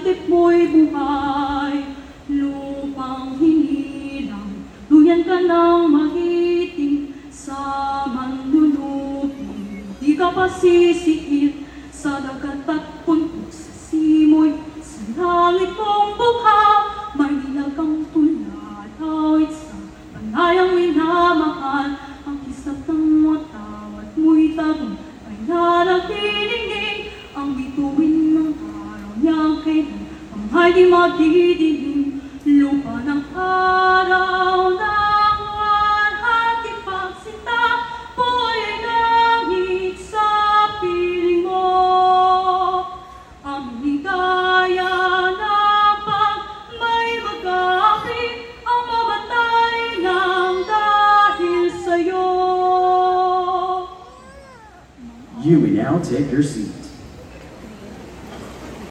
tip mo'y buhay, lupang hinilang, luyan ka ng mahiting sa manlulupi. Di ka pa sisiit sa dagat at puntok sa simoy, sa langit mong bukha, Maynila kang tulad, awit sa panayang minamahal, ang kisap ng watawat mo'y tabong, ay nanagdidingding, ang bituin ng araw niyang kailan, panghay di magdidilim, lupa ng araw ng buwan at ipagsinta, buhay ay langit sa piling mo. Ang ligaya ng pag may mag-aapi, ang mamatay ng dahil sa'yo. You may now take your seat.